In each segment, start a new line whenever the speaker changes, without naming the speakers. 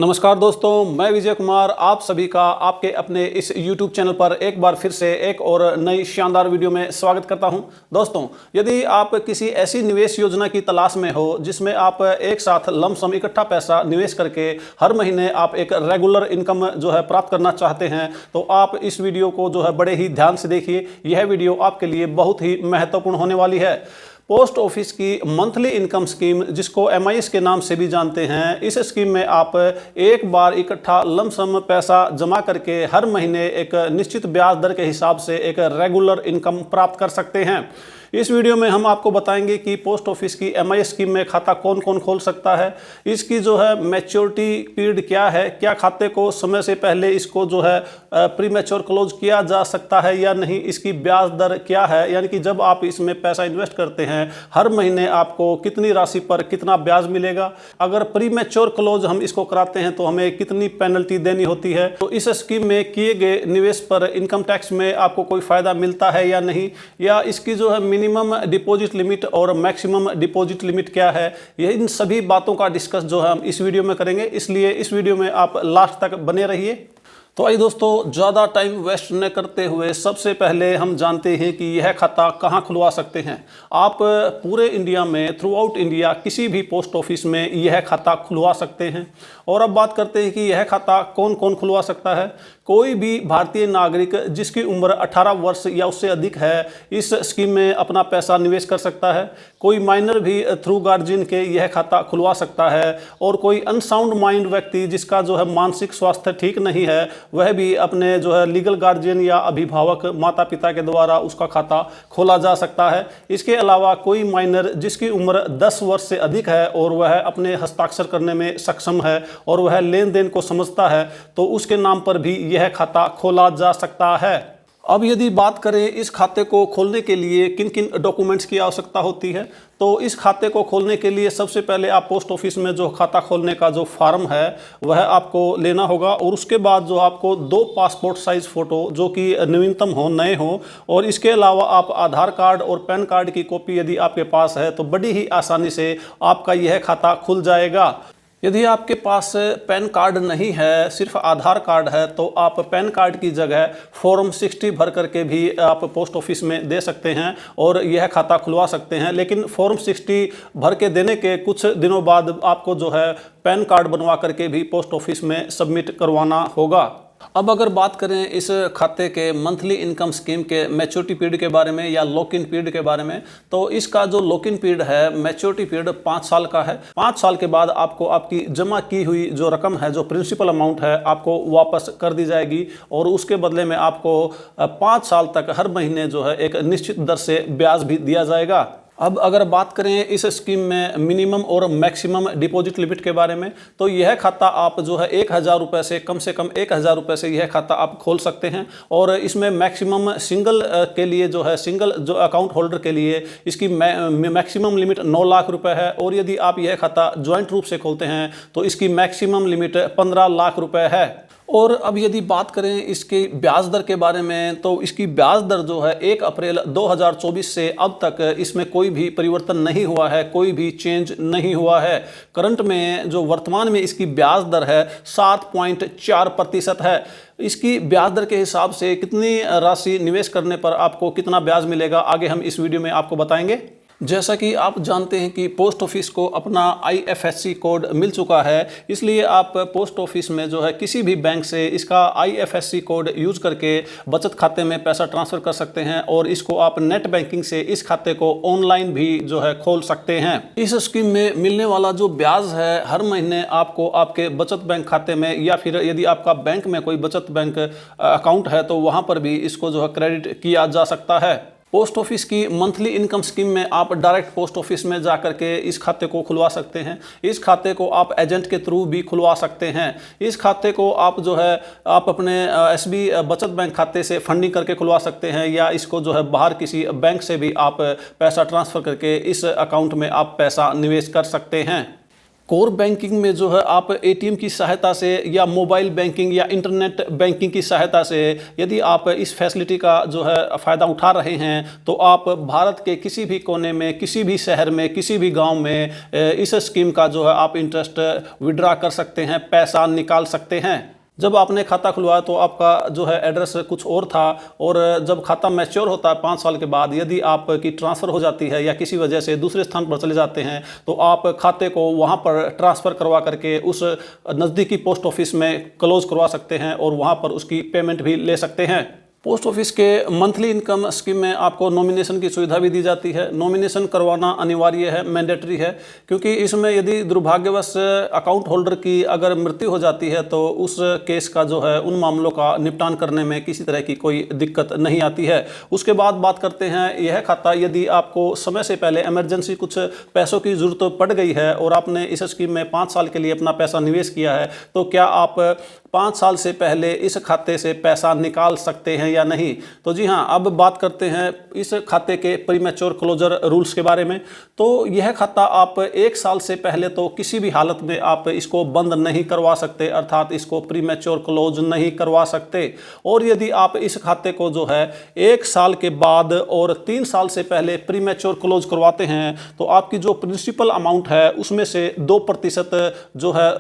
नमस्कार दोस्तों, मैं विजय कुमार आप सभी का आपके अपने इस YouTube चैनल पर एक बार फिर से एक और नई शानदार वीडियो में स्वागत करता हूं। दोस्तों, यदि आप किसी ऐसी निवेश योजना की तलाश में हो जिसमें आप एक साथ लमसम इकट्ठा पैसा निवेश करके हर महीने आप एक रेगुलर इनकम जो है प्राप्त करना चाहते हैं, तो आप इस वीडियो को जो है बड़े ही ध्यान से देखिए। यह वीडियो आपके लिए बहुत ही महत्वपूर्ण होने वाली है। पोस्ट ऑफिस की मंथली इनकम स्कीम, जिसको MIS के नाम से भी जानते हैं, इस स्कीम में आप एक बार इकट्ठा लमसम पैसा जमा करके हर महीने एक निश्चित ब्याज दर के हिसाब से एक रेगुलर इनकम प्राप्त कर सकते हैं। इस वीडियो में हम आपको बताएंगे कि पोस्ट ऑफिस की MIS स्कीम में खाता कौन कौन खोल सकता है, इसकी जो है मैच्योरिटी पीरियड क्या है, क्या खाते को समय से पहले इसको जो है प्री मैच्योर क्लोज किया जा सकता है या नहीं, इसकी ब्याज दर क्या है, यानी कि जब आप इसमें पैसा इन्वेस्ट करते हैं हर महीने आपको कितनी राशि पर कितना ब्याज मिलेगा, अगर प्री मैच्योर क्लोज हम इसको कराते हैं तो हमें कितनी पेनल्टी देनी होती है, तो इस स्कीम में किए गए निवेश पर इनकम टैक्स में आपको कोई फायदा मिलता है या नहीं, या इसकी जो है मिनिमम डिपॉजिट लिमिट और मैक्सिमम डिपॉजिट लिमिट क्या है, ये इन सभी बातों का डिस्कस जो है हम इस वीडियो में करेंगे। इसलिए इस वीडियो में आप लास्ट तक बने रहिए। तो आइए दोस्तों, ज़्यादा टाइम वेस्ट न करते हुए सबसे पहले हम जानते हैं कि यह खाता कहाँ खुलवा सकते हैं। आप पूरे इंडिया में, थ्रू आउट इंडिया, किसी भी पोस्ट ऑफिस में यह खाता खुलवा सकते हैं। और अब बात करते हैं कि यह खाता कौन कौन खुलवा सकता है। कोई भी भारतीय नागरिक जिसकी उम्र 18 वर्ष या उससे अधिक है इस स्कीम में अपना पैसा निवेश कर सकता है। कोई माइनर भी थ्रू गार्जियन के यह खाता खुलवा सकता है। और कोई अनसाउंड माइंड व्यक्ति जिसका जो है मानसिक स्वास्थ्य ठीक नहीं है, वह भी अपने जो है लीगल गार्जियन या अभिभावक माता पिता के द्वारा उसका खाता खोला जा सकता है। इसके अलावा कोई माइनर जिसकी उम्र 10 वर्ष से अधिक है और वह अपने हस्ताक्षर करने में सक्षम है और वह लेन देन को समझता है, तो उसके नाम पर भी यह खाता खोला जा सकता है। अब यदि बात करें इस खाते को खोलने के लिए किन किन डॉक्यूमेंट्स की आवश्यकता होती है, तो इस खाते को खोलने के लिए सबसे पहले आप पोस्ट ऑफिस में जो खाता खोलने का जो फॉर्म है वह आपको लेना होगा। और उसके बाद जो आपको 2 पासपोर्ट साइज फ़ोटो जो कि नवीनतम हो, नए हो, और इसके अलावा आप आधार कार्ड और पैन कार्ड की कॉपी यदि आपके पास है तो बड़ी ही आसानी से आपका यह खाता खुल जाएगा। यदि आपके पास पैन कार्ड नहीं है, सिर्फ आधार कार्ड है, तो आप पैन कार्ड की जगह फॉर्म 60 भर करके भी आप पोस्ट ऑफिस में दे सकते हैं और यह खाता खुलवा सकते हैं। लेकिन फॉर्म 60 भर के देने के कुछ दिनों बाद आपको जो है पैन कार्ड बनवा करके भी पोस्ट ऑफिस में सबमिट करवाना होगा। अब अगर बात करें इस खाते के मंथली इनकम स्कीम के मैच्योरिटी पीरियड के बारे में या लॉक इन पीरियड के बारे में, तो इसका जो लॉक इन पीरियड है, मैच्योरिटी पीरियड 5 साल का है। 5 साल के बाद आपको आपकी जमा की हुई जो रकम है, जो प्रिंसिपल अमाउंट है, आपको वापस कर दी जाएगी और उसके बदले में आपको 5 साल तक हर महीने जो है एक निश्चित दर से ब्याज भी दिया जाएगा। अब अगर बात करें इस स्कीम में मिनिमम और मैक्सिमम डिपॉजिट लिमिट के बारे में, तो यह खाता आप जो है 1000 रुपये से कम 1000 रुपये से यह खाता आप खोल सकते हैं। और इसमें मैक्सिमम सिंगल के लिए जो है, सिंगल जो अकाउंट होल्डर के लिए इसकी मैक्सिमम लिमिट 9 लाख रुपए है। और यदि आप यह खाता ज्वाइंट रूप से खोलते हैं तो इसकी मैक्सिमम लिमिट 15 लाख रुपए है। और अब यदि बात करें इसकी ब्याज दर के बारे में, तो इसकी ब्याज दर जो है 1 अप्रैल 2024 से अब तक इसमें कोई भी परिवर्तन नहीं हुआ है, कोई भी चेंज नहीं हुआ है। करंट में जो वर्तमान में इसकी ब्याज दर है 7.4% है। इसकी ब्याज दर के हिसाब से कितनी राशि निवेश करने पर आपको कितना ब्याज मिलेगा, आगे हम इस वीडियो में आपको बताएंगे। जैसा कि आप जानते हैं कि पोस्ट ऑफिस को अपना IFSC कोड मिल चुका है, इसलिए आप पोस्ट ऑफिस में जो है किसी भी बैंक से इसका IFSC कोड यूज करके बचत खाते में पैसा ट्रांसफ़र कर सकते हैं। और इसको आप नेट बैंकिंग से इस खाते को ऑनलाइन भी जो है खोल सकते हैं। इस स्कीम में मिलने वाला जो ब्याज है हर महीने आपको आपके बचत बैंक खाते में, या फिर यदि आपका बैंक में कोई बचत बैंक अकाउंट है तो वहाँ पर भी इसको जो है क्रेडिट किया जा सकता है। पोस्ट ऑफिस की मंथली इनकम स्कीम में आप डायरेक्ट पोस्ट ऑफिस में जा कर के इस खाते को खुलवा सकते हैं। इस खाते को आप एजेंट के थ्रू भी खुलवा सकते हैं। इस खाते को आप जो है आप अपने SB बचत बैंक खाते से फंडिंग करके खुलवा सकते हैं, या इसको जो है बाहर किसी बैंक से भी आप पैसा ट्रांसफ़र करके इस अकाउंट में आप पैसा निवेश कर सकते हैं। कोर बैंकिंग में जो है आप एटीएम की सहायता से या मोबाइल बैंकिंग या इंटरनेट बैंकिंग की सहायता से यदि आप इस फैसिलिटी का जो है फ़ायदा उठा रहे हैं तो आप भारत के किसी भी कोने में, किसी भी शहर में, किसी भी गांव में इस स्कीम का जो है आप इंटरेस्ट विड्रा कर सकते हैं, पैसा निकाल सकते हैं। जब आपने खाता खुलवाया तो आपका जो है एड्रेस कुछ और था, और जब खाता मैच्योर होता है 5 साल के बाद, यदि आपकी ट्रांसफ़र हो जाती है या किसी वजह से दूसरे स्थान पर चले जाते हैं तो आप खाते को वहां पर ट्रांसफ़र करवा करके उस नज़दीकी पोस्ट ऑफिस में क्लोज करवा सकते हैं और वहां पर उसकी पेमेंट भी ले सकते हैं। पोस्ट ऑफिस के मंथली इनकम स्कीम में आपको नॉमिनेशन की सुविधा भी दी जाती है। नॉमिनेशन करवाना अनिवार्य है, मैंडेटरी है, क्योंकि इसमें यदि दुर्भाग्यवश अकाउंट होल्डर की अगर मृत्यु हो जाती है तो उस केस का जो है उन मामलों का निपटान करने में किसी तरह की कोई दिक्कत नहीं आती है। उसके बाद बात करते हैं यह खाता यदि आपको समय से पहले इमरजेंसी कुछ पैसों की ज़रूरत पड़ गई है और आपने इस स्कीम में 5 साल के लिए अपना पैसा निवेश किया है, तो क्या आप 5 साल से पहले इस खाते से पैसा निकाल सकते हैं या नहीं? तो जी हाँ, अब बात करते हैं इस खाते के प्रीमैच्योर क्लोजर रूल्स के बारे में। तो यह खाता आप 1 साल से पहले तो किसी भी हालत में आप इसको बंद नहीं करवा सकते, अर्थात इसको प्रीमैच्योर क्लोज नहीं करवा सकते। और यदि आप इस खाते को जो है 1 साल के बाद और 3 साल से पहले प्रीमैच्योर क्लोज करवाते हैं तो आपकी जो प्रिंसिपल अमाउंट है उसमें से 2% जो है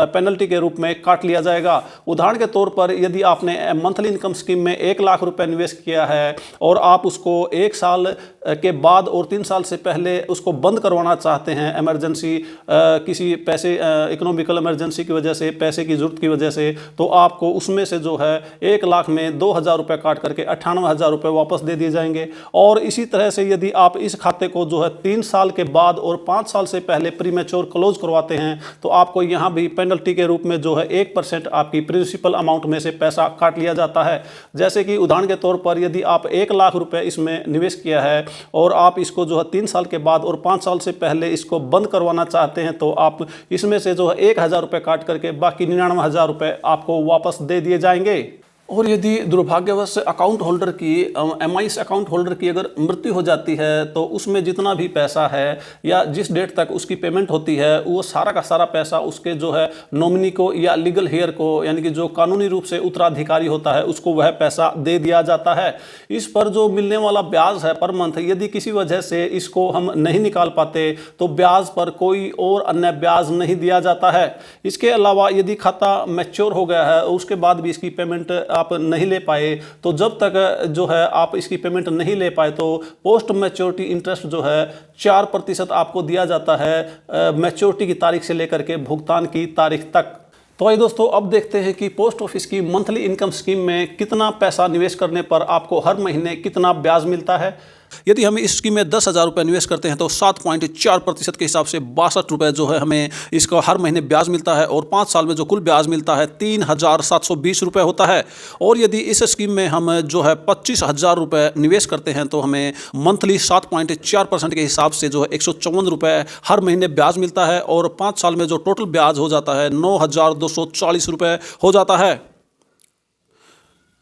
पेनल्टी के रूप में काट लिया जाएगा। उदाहरण के तौर पर यदि आपने मंथली इनकम स्कीम में 1 लाख रुपए निवेश किया है और आप उसको 1 साल के बाद और 3 साल से पहले उसको बंद करवाना चाहते हैं, इमरजेंसी किसी पैसे इकोनॉमिकल इमरजेंसी की वजह से, पैसे की जरूरत की वजह से, तो आपको उसमें से जो है 1 लाख में 2,000 रुपये काट करके 98,000 रुपये वापस दे दिए जाएंगे। और इसी तरह से यदि आप इस खाते को जो है 3 साल के बाद और 5 साल से पहले प्रीमैच्योर क्लोज करवाते हैं तो आपको यहाँ भी पेनल्टी के रूप में जो है 1% आपकी प्रिंसिपल अमाउंट में से पैसा काट लिया जाता है। जैसे कि उदाहरण के तौर पर यदि आप 1 लाख रुपए इसमें निवेश किया है और आप इसको जो है 3 साल के बाद और 5 साल से पहले इसको बंद करवाना चाहते हैं तो आप इसमें से जो है 1,000 रुपये काट करके बाकी 99,000 रुपये आपको वापस दे दिए जाएंगे। और यदि दुर्भाग्यवश अकाउंट होल्डर की एमआईएस अकाउंट होल्डर की अगर मृत्यु हो जाती है तो उसमें जितना भी पैसा है या जिस डेट तक उसकी पेमेंट होती है वो सारा का सारा पैसा उसके जो है नॉमिनी को या लीगल हेयर को, यानी कि जो कानूनी रूप से उत्तराधिकारी होता है, उसको वह पैसा दे दिया जाता है। इस पर जो मिलने वाला ब्याज है पर मंथ, यदि किसी वजह से इसको हम नहीं निकाल पाते तो ब्याज पर कोई और अन्य ब्याज नहीं दिया जाता है। इसके अलावा यदि खाता मैच्योर हो गया है और उसके बाद भी इसकी पेमेंट आप नहीं ले पाए तो जब तक जो है आप इसकी पेमेंट नहीं ले पाए तो पोस्ट मैच्योरिटी इंटरेस्ट जो है 4% आपको दिया जाता है मैच्योरिटी की तारीख से लेकर के भुगतान की तारीख तक। तो आइए दोस्तों, अब देखते हैं कि पोस्ट ऑफिस की मंथली इनकम स्कीम में कितना पैसा निवेश करने पर आपको हर महीने कितना ब्याज मिलता है। यदि हम इस स्कीम में 10,000 रुपये निवेश करते हैं तो 7.4% के हिसाब से 62 रुपये जो है हमें इसका हर महीने ब्याज मिलता है, और 5 साल में जो कुल ब्याज मिलता है 3,720 रुपये होता है। और यदि इस स्कीम में हम जो है 25,000 रुपये निवेश करते हैं तो हमें मंथली 7.4% के हिसाब से जो है 154 रुपये हर महीने ब्याज मिलता है, और 5 साल में जो टोटल ब्याज हो जाता है 9,240 रुपये हो जाता है।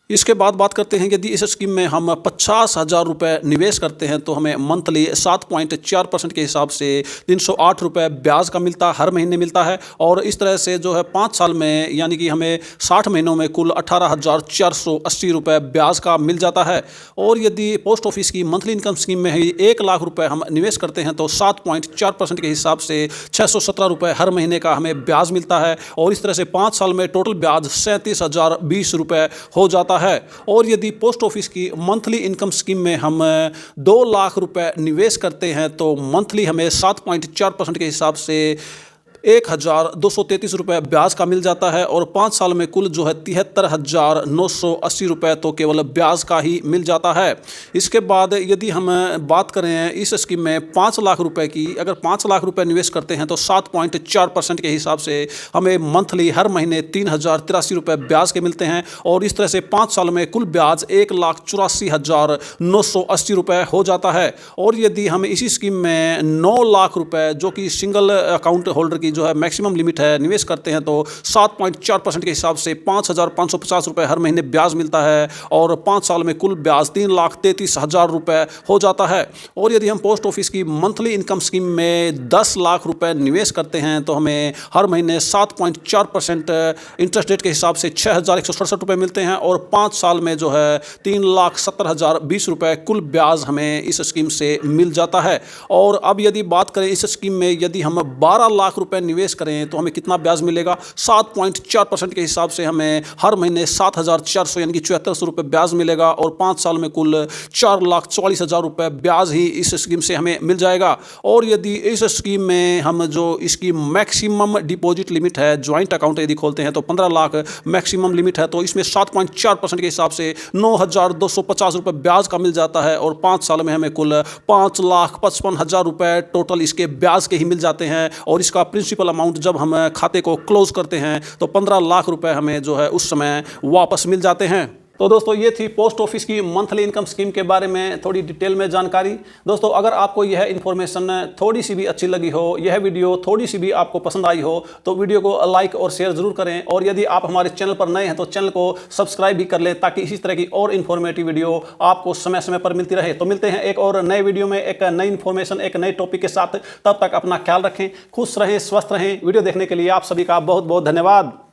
इसके बाद बात करते हैं यदि इस स्कीम में हम 50,000 रुपये निवेश करते हैं तो हमें मंथली 7.4% के हिसाब से 308 रुपये ब्याज का हर महीने मिलता है, और इस तरह से जो है 5 साल में यानी कि हमें 60 महीनों में कुल 18,480 रुपये ब्याज का मिल जाता है। और यदि पोस्ट ऑफिस की मंथली इनकम स्कीम में ही 1 लाख रुपये हम निवेश करते हैं तो 7.4% के हिसाब से 617 रुपये हर महीने का हमें ब्याज मिलता है, और इस तरह से 5 साल में टोटल ब्याज 37,020 रुपये हो जाता है। और यदि पोस्ट ऑफिस की मंथली इनकम स्कीम में हम 2 लाख रुपए निवेश करते हैं तो मंथली हमें 7.4% के हिसाब से 1,233 रुपये ब्याज का मिल जाता है, और 5 साल में कुल जो है 73,980 रुपये तो केवल ब्याज का ही मिल जाता है। इसके बाद यदि हम बात करें इस स्कीम में 5 लाख रुपए की, अगर 5 लाख रुपए निवेश करते हैं तो 7.4% के हिसाब से हमें मंथली हर महीने 3,083 रुपये ब्याज के मिलते हैं, और इस तरह से 5 साल में कुल ब्याज 1,84,980 रुपये हो जाता है। और यदि हम इसी स्कीम में 9 लाख रुपये जो कि सिंगल अकाउंट होल्डर की की जो है मैक्सिमम लिमिट है, निवेश करते हैं तो 7.4% के हिसाब से 5,550 रुपये हर महीने ब्याज मिलता है और 5 साल में कुल ब्याज 3,33,000 रुपये हो जाता है। और यदि हम पोस्ट ऑफिस की मंथली इनकम स्कीम में 10 लाख रुपए निवेश करते हैं तो हमें हर महीने 7.4% इंटरेस्ट रेट के हिसाब से 6,167 रुपये मिलते हैं और 5 साल में जो है 3,70,020 रुपये कुल ब्याज हमें इस स्कीम से मिल जाता है। और अब यदि बात करें इस स्कीम में यदि हम 12 लाख रुपए निवेश करें तो हमें कितना ब्याज मिलेगा, 7.4% के हिसाब से हमें हर महीने 7,400 यानी कि 7400 रुपये ब्याज मिलेगा और 5 साल में कुल 4,44,000 रुपये ब्याज ही इस स्कीम से हमें मिल जाएगा। और यदि इस स्कीम में हम जो इसकी मैक्सिमम डिपॉजिट लिमिट है, ज्वाइंट अकाउंट यदि खोलते हैं तो 15 लाख मैक्सिमम लिमिट है, तो इसमें 7.4% के हिसाब से 9,250 रुपये ब्याज का मिल जाता है और 5 साल में हमें कुल 5,55,000 रुपये टोटल इसके ब्याज के ही मिल जाते हैं। और इसका प्रिंसिपल अमाउंट जब हम खाते को क्लोज करते हैं तो 15 लाख रुपए हमें जो है उस समय वापस मिल जाते हैं। तो दोस्तों ये थी पोस्ट ऑफिस की मंथली इनकम स्कीम के बारे में थोड़ी डिटेल में जानकारी। दोस्तों अगर आपको यह इन्फॉर्मेशन थोड़ी सी भी अच्छी लगी हो, यह वीडियो थोड़ी सी भी आपको पसंद आई हो तो वीडियो को लाइक और शेयर जरूर करें। और यदि आप हमारे चैनल पर नए हैं तो चैनल को सब्सक्राइब भी कर लें ताकि इसी तरह की और इन्फॉर्मेटिव वीडियो आपको समय समय पर मिलती रहे। तो मिलते हैं एक और नए वीडियो में एक नई इन्फॉर्मेशन, एक नए टॉपिक के साथ। तब तक अपना ख्याल रखें, खुश रहें, स्वस्थ रहें। वीडियो देखने के लिए आप सभी का बहुत बहुत धन्यवाद।